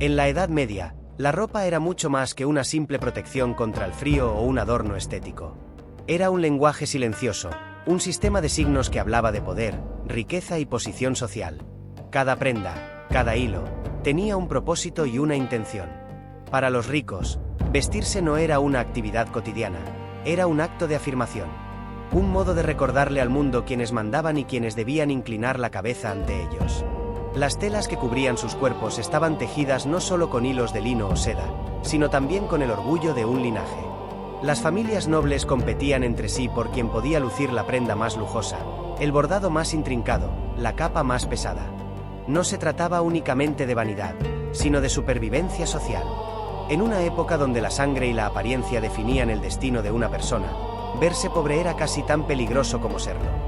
En la Edad Media, la ropa era mucho más que una simple protección contra el frío o un adorno estético. Era un lenguaje silencioso, un sistema de signos que hablaba de poder, riqueza y posición social. Cada prenda, cada hilo, tenía un propósito y una intención. Para los ricos, vestirse no era una actividad cotidiana, era un acto de afirmación. Un modo de recordarle al mundo quienes mandaban y quienes debían inclinar la cabeza ante ellos. Las telas que cubrían sus cuerpos estaban tejidas no solo con hilos de lino o seda, sino también con el orgullo de un linaje. Las familias nobles competían entre sí por quien podía lucir la prenda más lujosa, el bordado más intrincado, la capa más pesada. No se trataba únicamente de vanidad, sino de supervivencia social. En una época donde la sangre y la apariencia definían el destino de una persona, verse pobre era casi tan peligroso como serlo.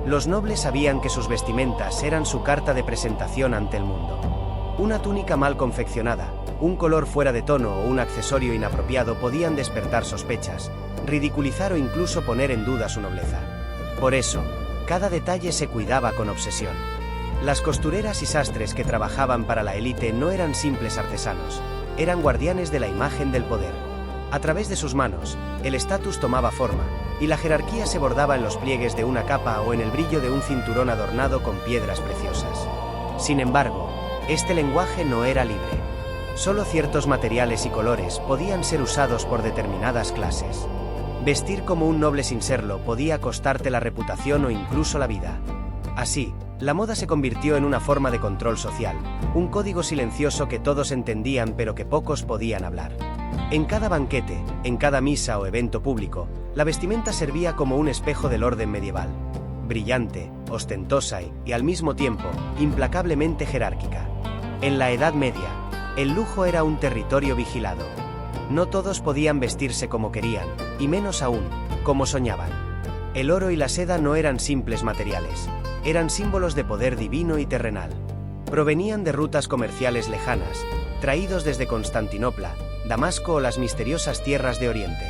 Los nobles sabían que sus vestimentas eran su carta de presentación ante el mundo. Una túnica mal confeccionada, un color fuera de tono o un accesorio inapropiado podían despertar sospechas, ridiculizar o incluso poner en duda su nobleza. Por eso, cada detalle se cuidaba con obsesión. Las costureras y sastres que trabajaban para la élite no eran simples artesanos, eran guardianes de la imagen del poder. A través de sus manos, el estatus tomaba forma, y la jerarquía se bordaba en los pliegues de una capa o en el brillo de un cinturón adornado con piedras preciosas. Sin embargo, este lenguaje no era libre. Solo ciertos materiales y colores podían ser usados por determinadas clases. Vestir como un noble sin serlo podía costarte la reputación o incluso la vida. Así, la moda se convirtió en una forma de control social, un código silencioso que todos entendían pero que pocos podían hablar. En cada banquete, en cada misa o evento público, la vestimenta servía como un espejo del orden medieval. Brillante, ostentosa y, al mismo tiempo, implacablemente jerárquica. En la Edad Media, el lujo era un territorio vigilado. No todos podían vestirse como querían, y menos aún, como soñaban. El oro y la seda no eran simples materiales, eran símbolos de poder divino y terrenal. Provenían de rutas comerciales lejanas, traídos desde Constantinopla, Damasco o las misteriosas tierras de Oriente.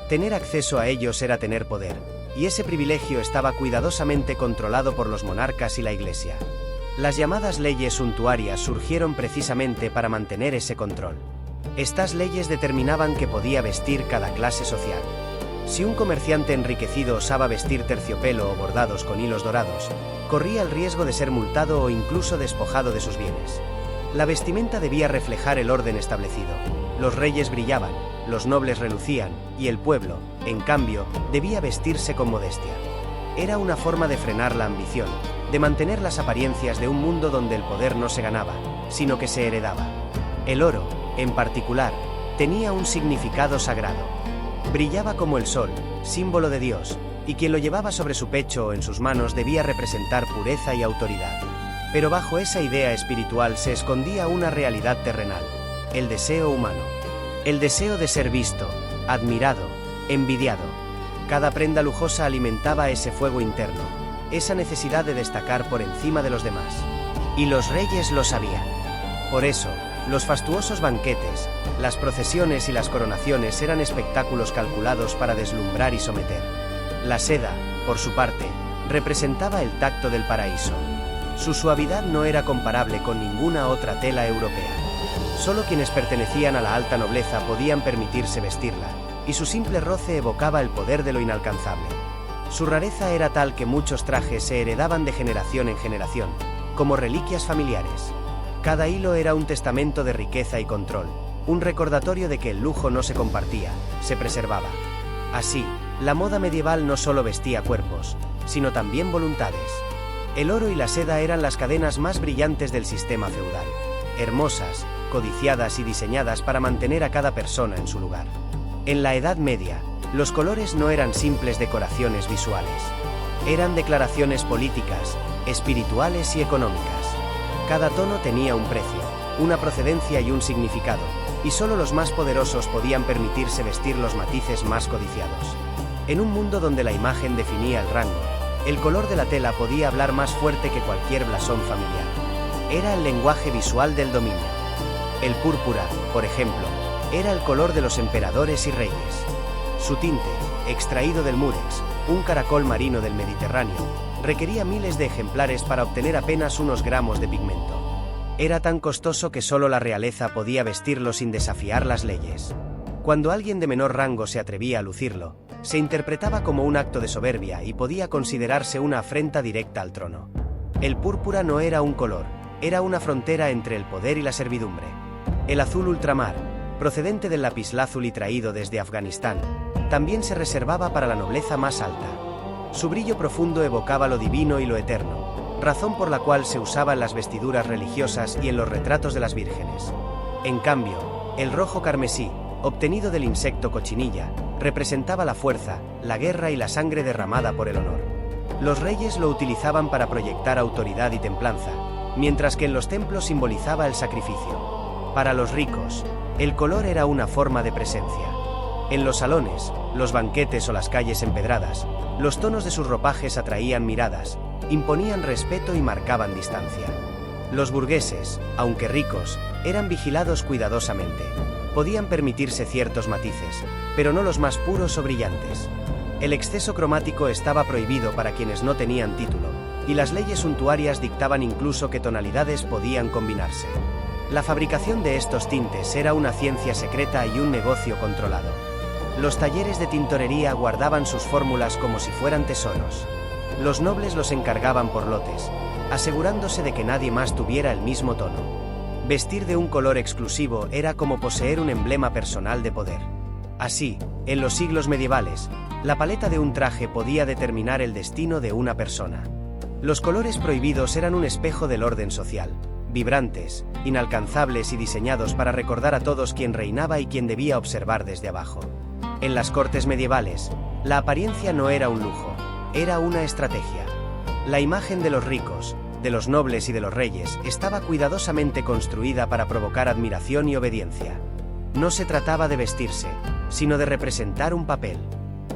Tener acceso a ellos era tener poder, y ese privilegio estaba cuidadosamente controlado por los monarcas y la Iglesia. Las llamadas leyes suntuarias surgieron precisamente para mantener ese control. Estas leyes determinaban qué podía vestir cada clase social. Si un comerciante enriquecido osaba vestir terciopelo o bordados con hilos dorados, corría el riesgo de ser multado o incluso despojado de sus bienes. La vestimenta debía reflejar el orden establecido. Los reyes brillaban, los nobles relucían, y el pueblo, en cambio, debía vestirse con modestia. Era una forma de frenar la ambición, de mantener las apariencias de un mundo donde el poder no se ganaba, sino que se heredaba. El oro, en particular, tenía un significado sagrado. Brillaba como el sol, símbolo de Dios, y quien lo llevaba sobre su pecho o en sus manos debía representar pureza y autoridad. Pero bajo esa idea espiritual se escondía una realidad terrenal: el deseo humano. El deseo de ser visto, admirado, envidiado. Cada prenda lujosa alimentaba ese fuego interno, esa necesidad de destacar por encima de los demás. Y los reyes lo sabían. Por eso, los fastuosos banquetes, las procesiones y las coronaciones eran espectáculos calculados para deslumbrar y someter. La seda, por su parte, representaba el tacto del paraíso. Su suavidad no era comparable con ninguna otra tela europea. Solo quienes pertenecían a la alta nobleza podían permitirse vestirla, y su simple roce evocaba el poder de lo inalcanzable. Su rareza era tal que muchos trajes se heredaban de generación en generación, como reliquias familiares. Cada hilo era un testamento de riqueza y control, un recordatorio de que el lujo no se compartía, se preservaba. Así, la moda medieval no solo vestía cuerpos, sino también voluntades. El oro y la seda eran las cadenas más brillantes del sistema feudal, hermosas, codiciadas y diseñadas para mantener a cada persona en su lugar. En la Edad Media, los colores no eran simples decoraciones visuales. Eran declaraciones políticas, espirituales y económicas. Cada tono tenía un precio, una procedencia y un significado, y solo los más poderosos podían permitirse vestir los matices más codiciados. En un mundo donde la imagen definía el rango, el color de la tela podía hablar más fuerte que cualquier blasón familiar. Era el lenguaje visual del dominio. El púrpura, por ejemplo, era el color de los emperadores y reyes. Su tinte, extraído del murex, un caracol marino del Mediterráneo, requería miles de ejemplares para obtener apenas unos gramos de pigmento. Era tan costoso que solo la realeza podía vestirlo sin desafiar las leyes. Cuando alguien de menor rango se atrevía a lucirlo, se interpretaba como un acto de soberbia y podía considerarse una afrenta directa al trono. El púrpura no era un color, era una frontera entre el poder y la servidumbre. El azul ultramar, procedente del lapislázuli traído desde Afganistán, también se reservaba para la nobleza más alta. Su brillo profundo evocaba lo divino y lo eterno, razón por la cual se usaba en las vestiduras religiosas y en los retratos de las vírgenes. En cambio, el rojo carmesí, obtenido del insecto cochinilla, representaba la fuerza, la guerra y la sangre derramada por el honor. Los reyes lo utilizaban para proyectar autoridad y templanza, mientras que en los templos simbolizaba el sacrificio. Para los ricos, el color era una forma de presencia. En los salones, los banquetes o las calles empedradas, los tonos de sus ropajes atraían miradas, imponían respeto y marcaban distancia. Los burgueses, aunque ricos, eran vigilados cuidadosamente. Podían permitirse ciertos matices, pero no los más puros o brillantes. El exceso cromático estaba prohibido para quienes no tenían título, y las leyes suntuarias dictaban incluso qué tonalidades podían combinarse. La fabricación de estos tintes era una ciencia secreta y un negocio controlado. Los talleres de tintorería guardaban sus fórmulas como si fueran tesoros. Los nobles los encargaban por lotes, asegurándose de que nadie más tuviera el mismo tono. Vestir de un color exclusivo era como poseer un emblema personal de poder. Así, en los siglos medievales, la paleta de un traje podía determinar el destino de una persona. Los colores prohibidos eran un espejo del orden social, vibrantes, inalcanzables y diseñados para recordar a todos quién reinaba y quién debía observar desde abajo. En las cortes medievales, la apariencia no era un lujo, era una estrategia. La imagen de los ricos, de los nobles y de los reyes estaba cuidadosamente construida para provocar admiración y obediencia. No se trataba de vestirse, sino de representar un papel.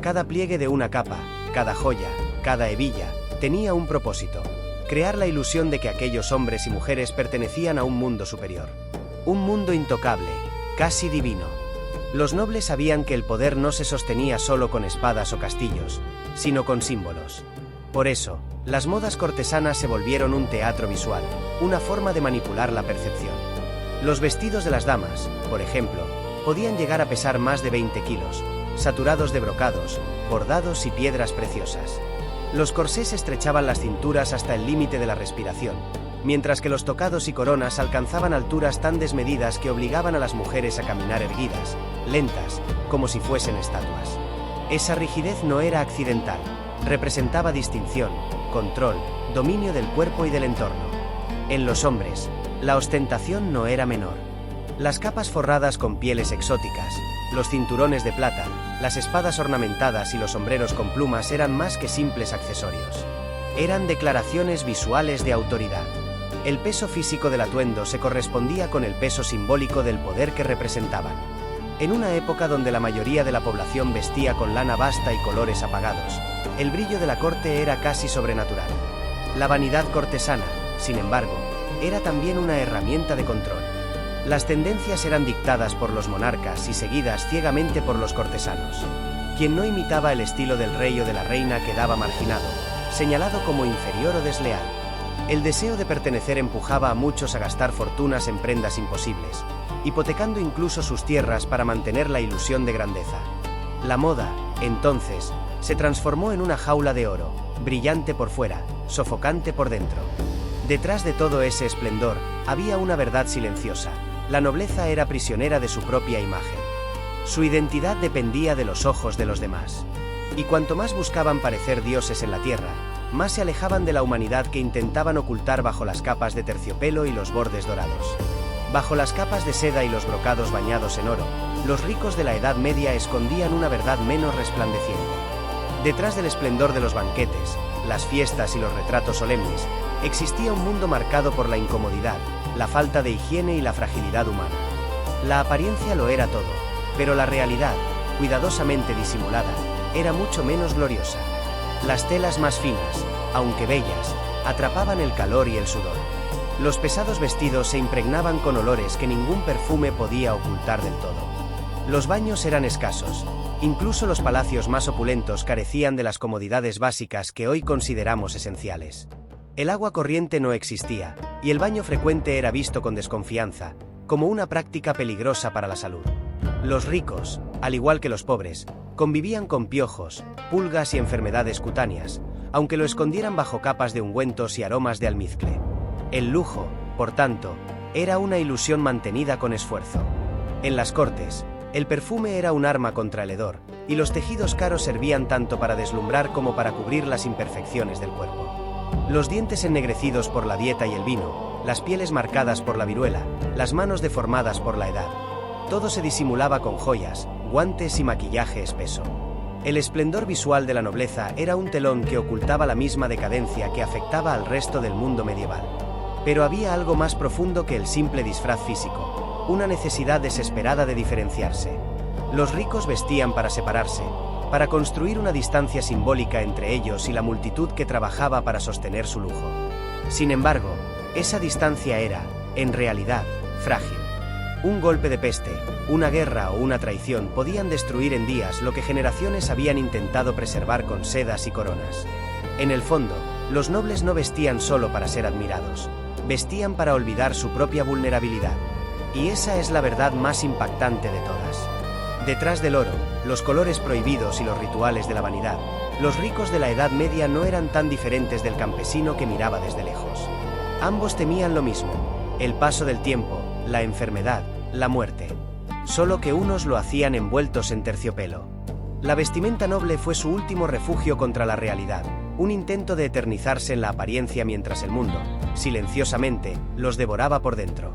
Cada pliegue de una capa, cada joya, cada hebilla, tenía un propósito: crear la ilusión de que aquellos hombres y mujeres pertenecían a un mundo superior. Un mundo intocable, casi divino. Los nobles sabían que el poder no se sostenía solo con espadas o castillos, sino con símbolos. Por eso, las modas cortesanas se volvieron un teatro visual, una forma de manipular la percepción. Los vestidos de las damas, por ejemplo, podían llegar a pesar más de 20 kilos, saturados de brocados, bordados y piedras preciosas. Los corsés estrechaban las cinturas hasta el límite de la respiración, mientras que los tocados y coronas alcanzaban alturas tan desmedidas que obligaban a las mujeres a caminar erguidas, lentas, como si fuesen estatuas. Esa rigidez no era accidental. Representaba distinción, control, dominio del cuerpo y del entorno. En los hombres, la ostentación no era menor. Las capas forradas con pieles exóticas, los cinturones de plata, las espadas ornamentadas y los sombreros con plumas eran más que simples accesorios. Eran declaraciones visuales de autoridad. El peso físico del atuendo se correspondía con el peso simbólico del poder que representaban. En una época donde la mayoría de la población vestía con lana basta y colores apagados, el brillo de la corte era casi sobrenatural. La vanidad cortesana, sin embargo, era también una herramienta de control. Las tendencias eran dictadas por los monarcas y seguidas ciegamente por los cortesanos. Quien no imitaba el estilo del rey o de la reina quedaba marginado, señalado como inferior o desleal. El deseo de pertenecer empujaba a muchos a gastar fortunas en prendas imposibles, hipotecando incluso sus tierras para mantener la ilusión de grandeza. La moda, entonces, se transformó en una jaula de oro, brillante por fuera, sofocante por dentro. Detrás de todo ese esplendor, había una verdad silenciosa: la nobleza era prisionera de su propia imagen. Su identidad dependía de los ojos de los demás. Y cuanto más buscaban parecer dioses en la tierra, más se alejaban de la humanidad que intentaban ocultar bajo las capas de terciopelo y los bordes dorados. Bajo las capas de seda y los brocados bañados en oro, los ricos de la Edad Media escondían una verdad menos resplandeciente. Detrás del esplendor de los banquetes, las fiestas y los retratos solemnes, existía un mundo marcado por la incomodidad, la falta de higiene y la fragilidad humana. La apariencia lo era todo, pero la realidad, cuidadosamente disimulada, era mucho menos gloriosa. Las telas más finas, aunque bellas, atrapaban el calor y el sudor. Los pesados vestidos se impregnaban con olores que ningún perfume podía ocultar del todo. Los baños eran escasos, incluso los palacios más opulentos carecían de las comodidades básicas que hoy consideramos esenciales. El agua corriente no existía, y el baño frecuente era visto con desconfianza, como una práctica peligrosa para la salud. Los ricos, al igual que los pobres, convivían con piojos, pulgas y enfermedades cutáneas, aunque lo escondieran bajo capas de ungüentos y aromas de almizcle. El lujo, por tanto, era una ilusión mantenida con esfuerzo. En las cortes, el perfume era un arma contra el hedor, y los tejidos caros servían tanto para deslumbrar como para cubrir las imperfecciones del cuerpo. Los dientes ennegrecidos por la dieta y el vino, las pieles marcadas por la viruela, las manos deformadas por la edad. Todo se disimulaba con joyas, guantes y maquillaje espeso. El esplendor visual de la nobleza era un telón que ocultaba la misma decadencia que afectaba al resto del mundo medieval. Pero había algo más profundo que el simple disfraz físico, una necesidad desesperada de diferenciarse. Los ricos vestían para separarse, para construir una distancia simbólica entre ellos y la multitud que trabajaba para sostener su lujo. Sin embargo, esa distancia era, en realidad, frágil. Un golpe de peste, una guerra o una traición podían destruir en días lo que generaciones habían intentado preservar con sedas y coronas. En el fondo, los nobles no vestían solo para ser admirados, vestían para olvidar su propia vulnerabilidad. Y esa es la verdad más impactante de todas. Detrás del oro, los colores prohibidos y los rituales de la vanidad, los ricos de la Edad Media no eran tan diferentes del campesino que miraba desde lejos. Ambos temían lo mismo: el paso del tiempo, la enfermedad, la muerte. Solo que unos lo hacían envueltos en terciopelo. La vestimenta noble fue su último refugio contra la realidad, un intento de eternizarse en la apariencia mientras el mundo, silenciosamente, los devoraba por dentro.